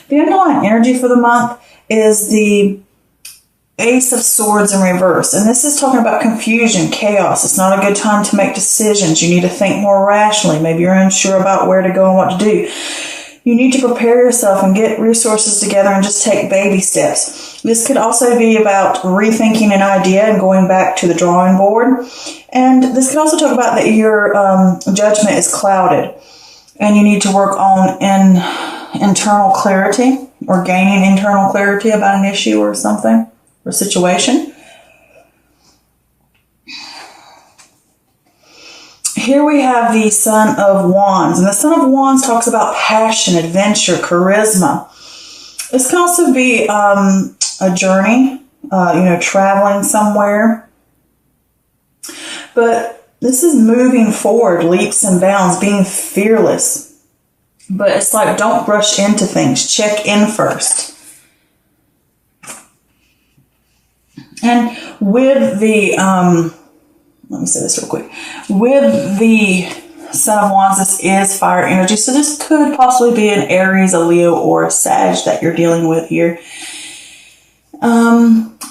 The underlying energy for the month is the Ace of Swords in reverse. And this is talking about confusion, chaos. It's not a good time to make decisions. You need to think more rationally. Maybe you're unsure about where to go and what to do. You need to prepare yourself and get resources together and just take baby steps. This could also be about rethinking an idea and going back to the drawing board. And this could also talk about that your judgment is clouded and you need to work on internal clarity or gaining internal clarity about an issue or something or situation. Here we have the Son of Wands, and the Son of Wands talks about passion, adventure, charisma. This can also be a journey, traveling somewhere. But this is moving forward, leaps and bounds, being fearless. But it's like, don't rush into things. Check in first. And with the... let me say this real quick. With the Son of Wands, this is fire energy. So this could possibly be an Aries, a Leo, or a Sag that you're dealing with here.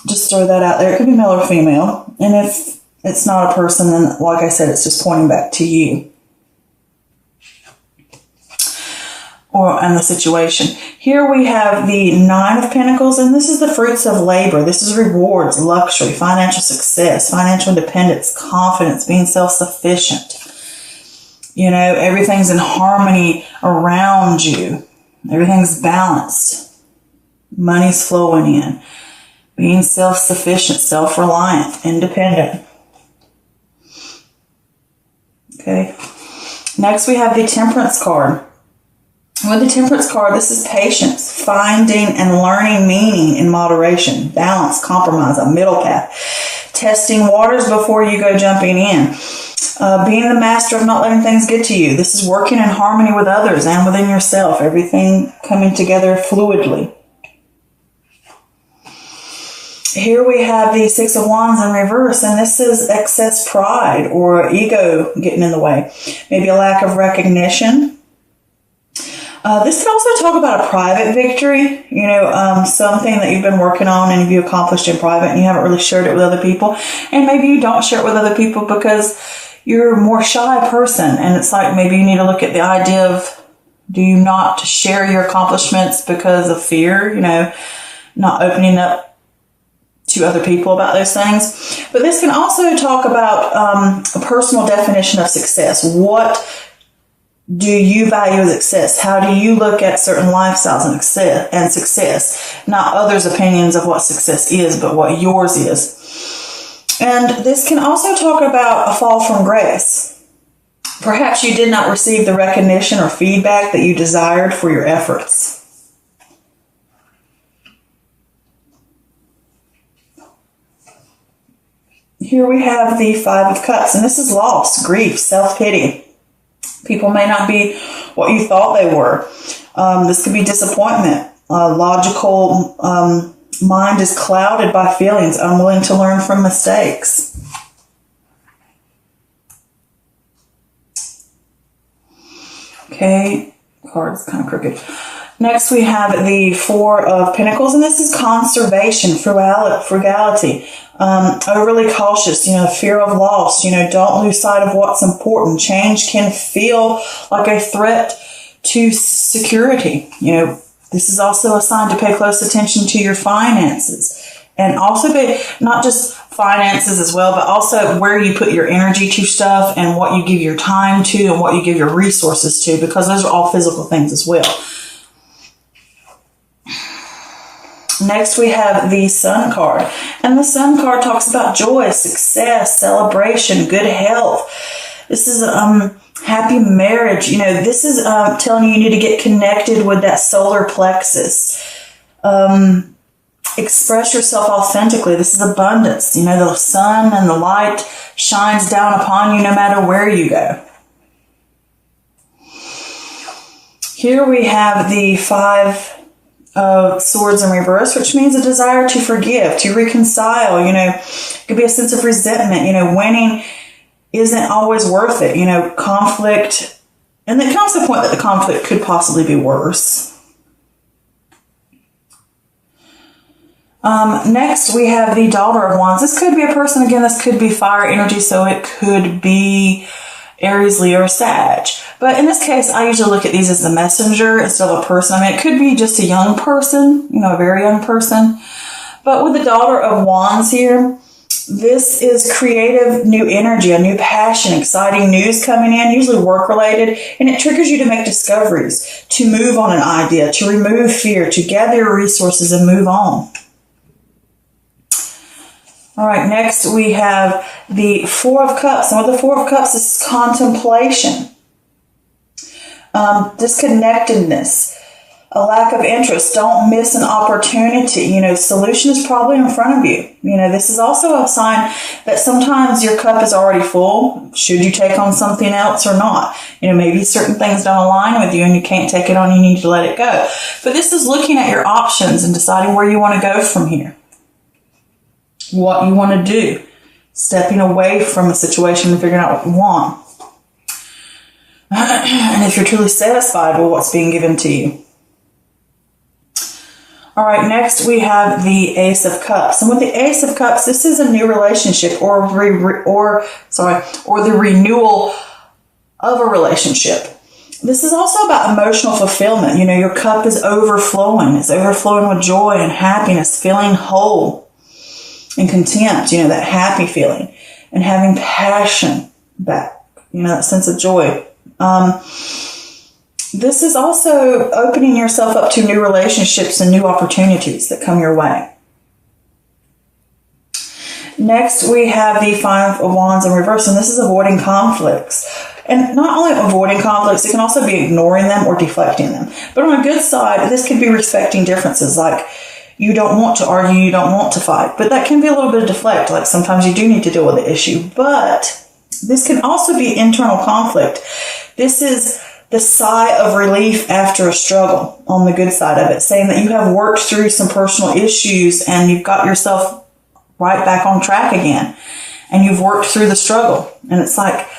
Just throw that out there. It could be male or female. And if it's not a person, then like I said, it's just pointing back to you. And the situation. Here we have the Nine of Pentacles, and this is the fruits of labor. This is rewards, luxury, financial success, financial independence, confidence, being self-sufficient. Everything's in harmony around you. Everything's balanced. Money's flowing in. Being self-sufficient, self-reliant, independent. Okay. Next we have the Temperance card. With the Temperance card, this is patience, finding and learning meaning in moderation, balance, compromise, a middle path, testing waters before you go jumping in, being the master of not letting things get to you. This is working in harmony with others and within yourself, everything coming together fluidly. Here we have the Six of Wands in reverse, and this is excess pride or ego getting in the way. Maybe a lack of recognition. This can also talk about a private victory, something that you've been working on and you accomplished in private and you haven't really shared it with other people. And maybe you don't share it with other people because you're a more shy person. And it's like maybe you need to look at the idea of, do you not share your accomplishments because of fear, not opening up to other people about those things. But this can also talk about a personal definition of success. What do you value as success? How do you look at certain lifestyles and success? Not others' opinions of what success is, but what yours is. And this can also talk about a fall from grace. Perhaps you did not receive the recognition or feedback that you desired for your efforts. Here we have the Five of Cups, and this is loss, grief, self-pity. People may not be what you thought they were. This could be disappointment. Logical mind is clouded by feelings, unwilling to learn from mistakes. Okay, card's kind of crooked. Next we have the Four of Pentacles, and this is conservation, frugality, overly cautious, fear of loss, don't lose sight of what's important. Change can feel like a threat to security. This is also a sign to pay close attention to your finances, and also not just finances as well, but also where you put your energy to stuff and what you give your time to and what you give your resources to, because those are all physical things as well. Next, we have the Sun card. And the Sun card talks about joy, success, celebration, good health. This is happy marriage. This is telling you need to get connected with that solar plexus. Express yourself authentically. This is abundance. The sun and the light shines down upon you no matter where you go. Here we have the Five of Swords in reverse, which means a desire to forgive, to reconcile. It could be a sense of resentment. Winning isn't always worth it. Conflict, and it can also point that the conflict could possibly be worse. Next, we have the Daughter of Wands. This could be a person. Again, this could be fire energy, so it could be Aries, Leo, or Sag. But in this case, I usually look at these as the messenger instead of a person. I mean, it could be just a young person, a very young person. But with the Daughter of Wands here, this is creative, new energy, a new passion, exciting news coming in, usually work-related, and it triggers you to make discoveries, to move on an idea, to remove fear, to gather your resources and move on. All right, next we have the Four of Cups. And with the Four of Cups, this is contemplation, disconnectedness, a lack of interest. Don't miss an opportunity. Solution is probably in front of you. This is also a sign that sometimes your cup is already full. Should you take on something else or not? Maybe certain things don't align with you and you can't take it on. You need to let it go. But this is looking at your options and deciding where you want to go from here. What you want to do. Stepping away from a situation and figuring out what you want. And if you're truly satisfied with what's being given to you. All right, next we have the Ace of Cups. And with the Ace of Cups, this is a new relationship or the renewal of a relationship. This is also about emotional fulfillment. Your cup is overflowing. It's overflowing with joy and happiness, feeling whole and content, that happy feeling, and having passion back, that sense of joy. This is also opening yourself up to new relationships and new opportunities that come your way. Next, we have the Five of Wands in reverse, and this is avoiding conflicts. And not only avoiding conflicts, it can also be ignoring them or deflecting them. But on a good side, this could be respecting differences, like you don't want to argue, you don't want to fight. But that can be a little bit of deflect, like sometimes you do need to deal with the issue. But this can also be internal conflict. This is the sigh of relief after a struggle on the good side of it, saying that you have worked through some personal issues and you've got yourself right back on track again. And you've worked through the struggle. And it's like,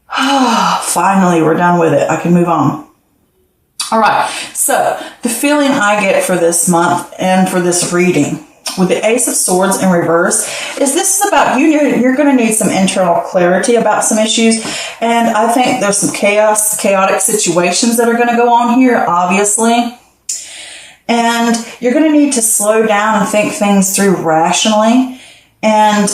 finally, we're done with it. I can move on. All right. So the feeling I get for this month and for this reading with the Ace of Swords in reverse is this is about you. You're going to need some internal clarity about some issues. And I think there's some chaotic situations that are going to go on here, obviously. And you're going to need to slow down and think things through rationally and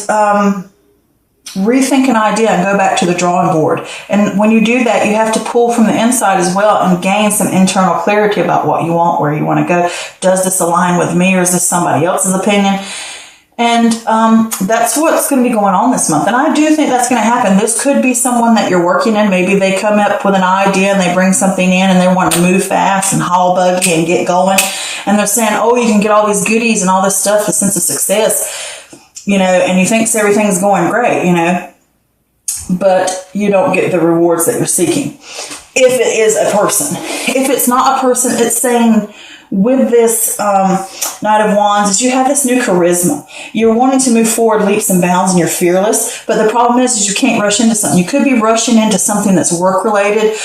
rethink an idea and go back to the drawing board. And when you do that, you have to pull from the inside as well and gain some internal clarity about what you want, where you want to go. Does this align with me or is this somebody else's opinion? And that's what's going to be going on this month. And I do think that's going to happen. This could be someone that you're working in. Maybe they come up with an idea and they bring something in and they want to move fast and haul buggy and get going. And they're saying, oh, you can get all these goodies and all this stuff, the sense of success. And you think everything's going great, but you don't get the rewards that you're seeking. If it is a person. If it's not a person, it's saying with this Knight of Wands is you have this new charisma. You're wanting to move forward leaps and bounds and you're fearless, but the problem is you can't rush into something. You could be rushing into something that's work-related,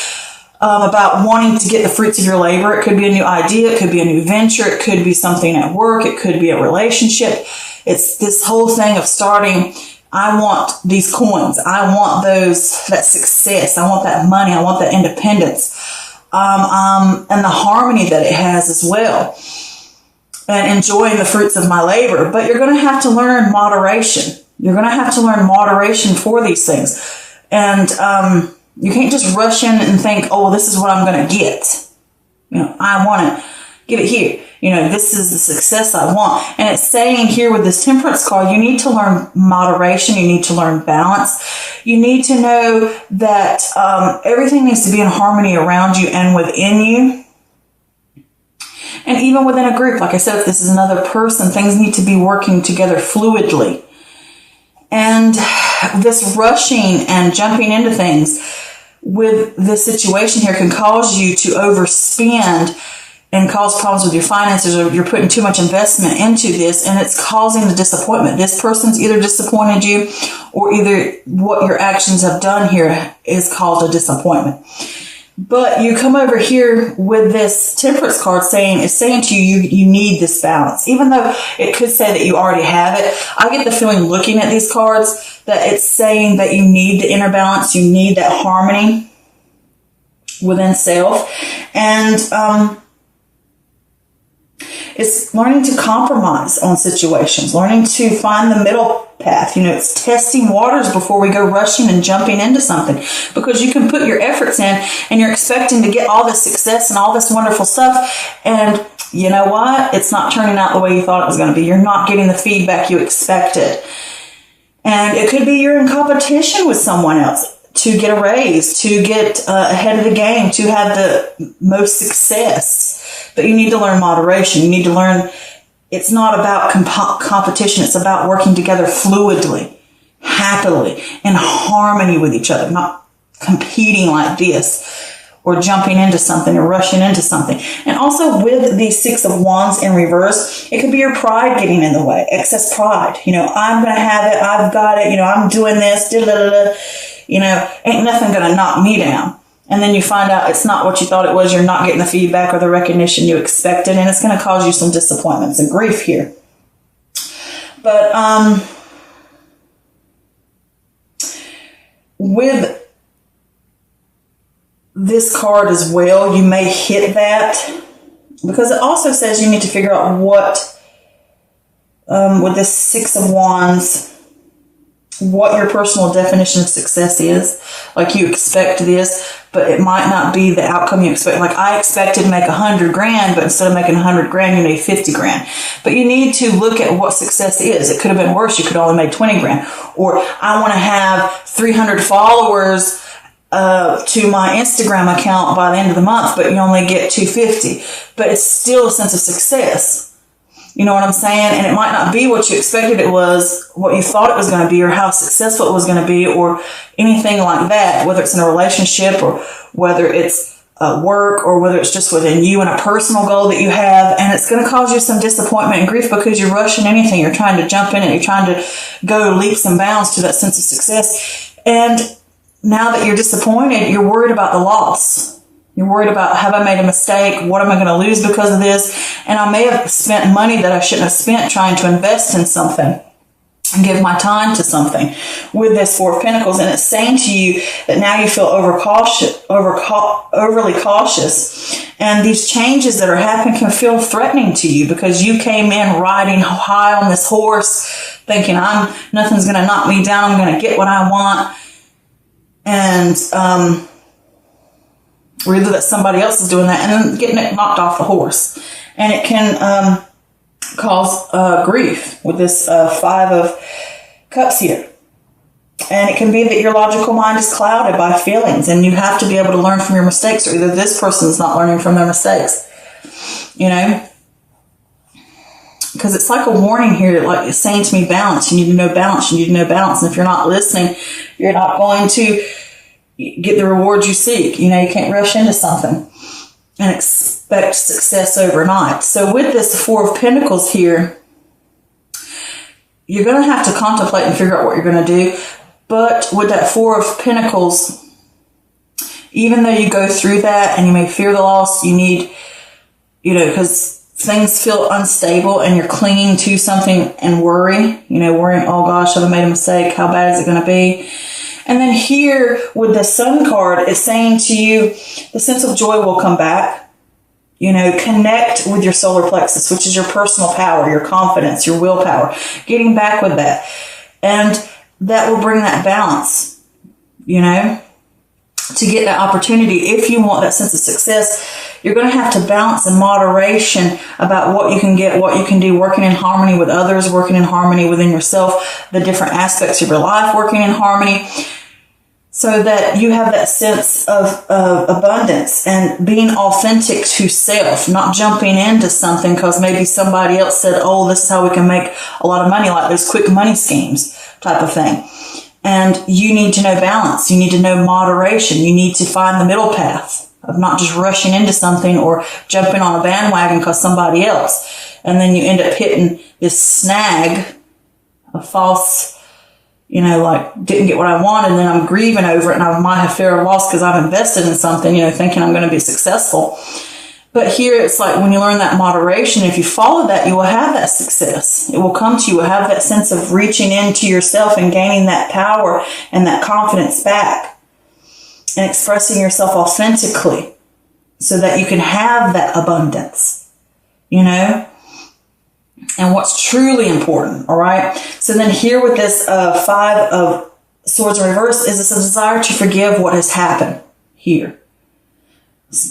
about wanting to get the fruits of your labor. It could be a new idea. It could be a new venture. It could be something at work. It could be a relationship. It's this whole thing of starting, I want these coins. I want that success. I want that money. I want that independence. And the harmony that it has as well. And enjoying the fruits of my labor. But you're going to have to learn moderation. You're going to have to learn moderation for these things. And you can't just rush in and think, oh, this is what I'm going to get. I want to get it here. This is the success I want. And it's saying here with this Temperance card, you need to learn moderation. You need to learn balance. You need to know that everything needs to be in harmony around you and within you. And even within a group, like I said, if this is another person, things need to be working together fluidly. And this rushing and jumping into things with this situation here can cause you to overspend and cause problems with your finances, or you're putting too much investment into this and it's causing the disappointment. This person's either disappointed you or either what your actions have done here has caused a disappointment. But you come over here with this Temperance card it's saying to you, you need this balance. Even though it could say that you already have it, I get the feeling looking at these cards that it's saying that you need the inner balance, you need that harmony within self. And it's learning to compromise on situations, learning to find the middle path. It's testing waters before we go rushing and jumping into something, because you can put your efforts in and you're expecting to get all this success and all this wonderful stuff. And you know what? It's not turning out the way you thought it was going to be. You're not getting the feedback you expected. And it could be you're in competition with someone else to get a raise, to get ahead of the game, to have the most success. But you need to learn moderation. You need to learn it's not about competition. It's about working together fluidly, happily, in harmony with each other, not competing like this or jumping into something or rushing into something. And also with the Six of Wands in reverse, it could be your pride getting in the way, excess pride. I'm going to have it. I've got it. I'm doing this. Ain't nothing going to knock me down. And then you find out it's not what you thought it was. You're not getting the feedback or the recognition you expected. And it's going to cause you some disappointments and grief here. But with this card as well, you may hit that. Because it also says you need to figure out what, with this Six of Wands, what your personal definition of success is. Like you expect this, but it might not be the outcome you expect. Like I expected to make $100,000, but instead of making $100,000, you made $50,000. But you need to look at what success is. It could have been worse. You could only made $20,000. Or I want to have 300 followers to my Instagram account by the end of the month, but you only get 250. But it's still a sense of success. You know what I'm saying? And it might not be what you expected it was, what you thought it was going to be, or how successful it was going to be, or anything like that, whether it's in a relationship or whether it's work or whether it's just within you and a personal goal that you have. And it's going to cause you some disappointment and grief because you're rushing anything. You're trying to jump in it. You're trying to go leaps and bounds to that sense of success. And now that you're disappointed, you're worried about the loss. You're worried about, have I made a mistake? What am I going to lose because of this? And I may have spent money that I shouldn't have spent trying to invest in something and give my time to something with this Four of Pentacles. And it's saying to you that now you feel overly cautious. And these changes that are happening can feel threatening to you because you came in riding high on this horse thinking, nothing's going to knock me down. I'm going to get what I want. And, or either that somebody else is doing that and then getting it knocked off the horse. And it can cause grief with this Five of Cups here. And it can be that your logical mind is clouded by feelings and you have to be able to learn from your mistakes, or either this person's not learning from their mistakes. Because it's like a warning here, like it's saying to me, balance. You need to know balance. You need to know balance. And if you're not listening, you're not going to get the rewards you seek. You can't rush into something and expect success overnight. So with this Four of Pentacles here, you're going to have to contemplate and figure out what you're going to do. But with that Four of Pentacles, even though you go through that and you may fear the loss, you need, because things feel unstable and you're clinging to something and worrying, oh gosh, have I made a mistake? How bad is it going to be? And then here with the Sun card, it's saying to you, the sense of joy will come back. Connect with your solar plexus, which is your personal power, your confidence, your willpower. Getting back with that. And that will bring that balance, to get that opportunity. If you want that sense of success, you're going to have to balance in moderation about what you can get, what you can do, working in harmony with others, working in harmony within yourself, the different aspects of your life, working in harmony, so that you have that sense of abundance and being authentic to self, not jumping into something because maybe somebody else said, oh, this is how we can make a lot of money, like those quick money schemes type of thing. And you need to know balance. You need to know moderation. You need to find the middle path of not just rushing into something or jumping on a bandwagon because somebody else. And then you end up hitting this snag, a false like didn't get what I wanted, and then I'm grieving over it, and I might have fear of loss because I've invested in something, thinking I'm going to be successful. But here it's like when you learn that moderation, if you follow that, you will have that success. It will come to you. You will have that sense of reaching into yourself and gaining that power and that confidence back and expressing yourself authentically so that you can have that abundance, and what's truly important. All right. So then here with this 5 of Swords in reverse is this a desire to forgive what has happened here.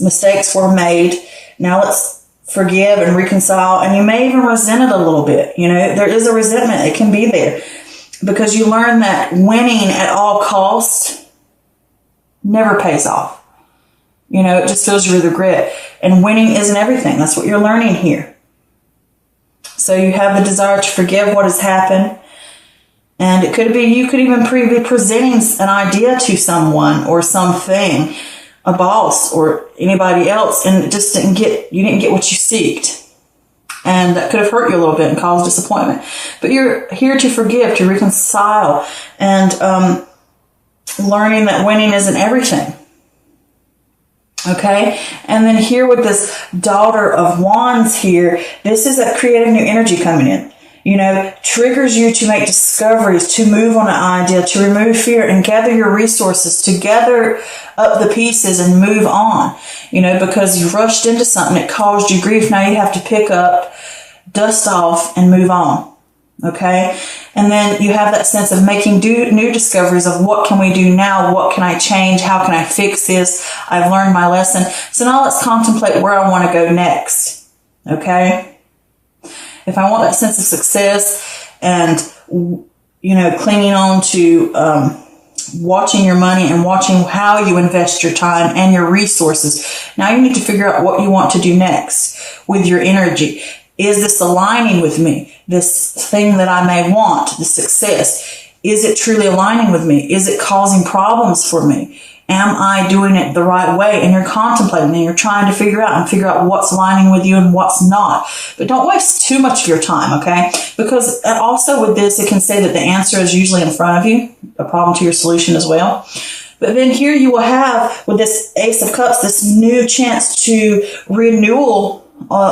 Mistakes were made. Now let's forgive and reconcile. And you may even resent it a little bit. There is a resentment. It can be there because you learn that winning at all costs never pays off. It just fills you with regret. And winning isn't everything. That's what you're learning here. So you have the desire to forgive what has happened. And it could be, you could even be presenting an idea to someone or something, a boss or anybody else, and it just you didn't get what you seeked. And that could have hurt you a little bit and caused disappointment. But you're here to forgive, to reconcile, and learning that winning isn't everything. Okay, and then here with this Daughter of Wands here, this is a creative new energy coming in. Triggers you to make discoveries, to move on an idea, to remove fear and gather your resources, to gather up the pieces and move on. Because you rushed into something, it caused you grief. Now you have to pick up, dust off, and move on. Okay, and then you have that sense of making new discoveries of what can we do now? What can I change? How can I fix this? I've learned my lesson. So now let's contemplate where I want to go next. Okay, if I want that sense of success and, clinging on to watching your money and watching how you invest your time and your resources, now you need to figure out what you want to do next with your energy. Is this aligning with me? This thing that I may want, the success, is it truly aligning with me? Is it causing problems for me? Am I doing it the right way? And you're contemplating and you're trying to figure out what's aligning with you and what's not. But don't waste too much of your time, okay? Because also with this, it can say that the answer is usually in front of you, a problem to your solution as well. But then here you will have, with this Ace of Cups, this new chance to renewal,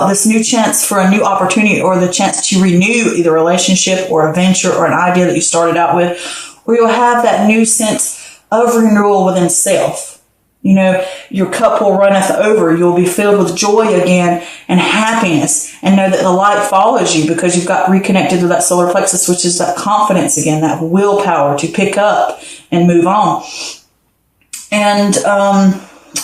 this new chance for a new opportunity, or the chance to renew either a relationship or a venture or an idea that you started out with, where you'll have that new sense of renewal within self. Your cup will runneth over. You'll be filled with joy again and happiness, and know that the light follows you because you've got reconnected to that solar plexus, which is that confidence again, that willpower to pick up and move on. And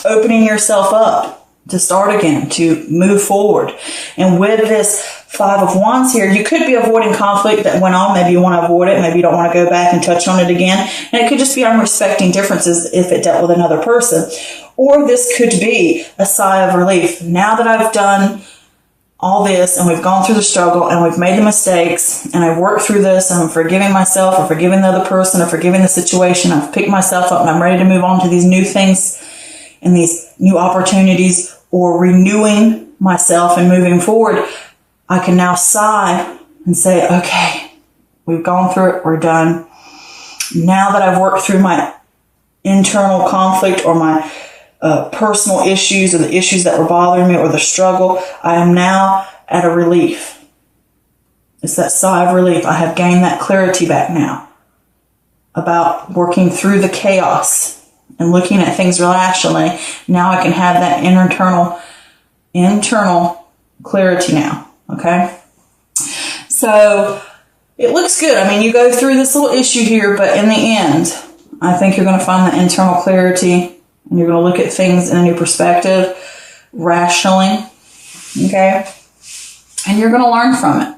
opening yourself up to start again, to move forward. And with this 5 of Wands here, you could be avoiding conflict that went on. Maybe you want to avoid it. Maybe you don't want to go back and touch on it again. And it could just be unrespecting differences if it dealt with another person. Or this could be a sigh of relief. Now that I've done all this and we've gone through the struggle and we've made the mistakes and I've worked through this and I'm forgiving myself or forgiving the other person or forgiving the situation, I've picked myself up and I'm ready to move on to these new things and these new opportunities, or renewing myself and moving forward, I can now sigh and say, okay, we've gone through it, we're done. Now that I've worked through my internal conflict or my personal issues or the issues that were bothering me or the struggle, I am now at a relief. It's that sigh of relief. I have gained that clarity back now about working through the chaos and looking at things rationally. Now I can have that internal clarity now. Okay. So it looks good. I mean, you go through this little issue here, but in the end, I think you're going to find that internal clarity and you're going to look at things in a new perspective, rationally. Okay. And you're going to learn from it.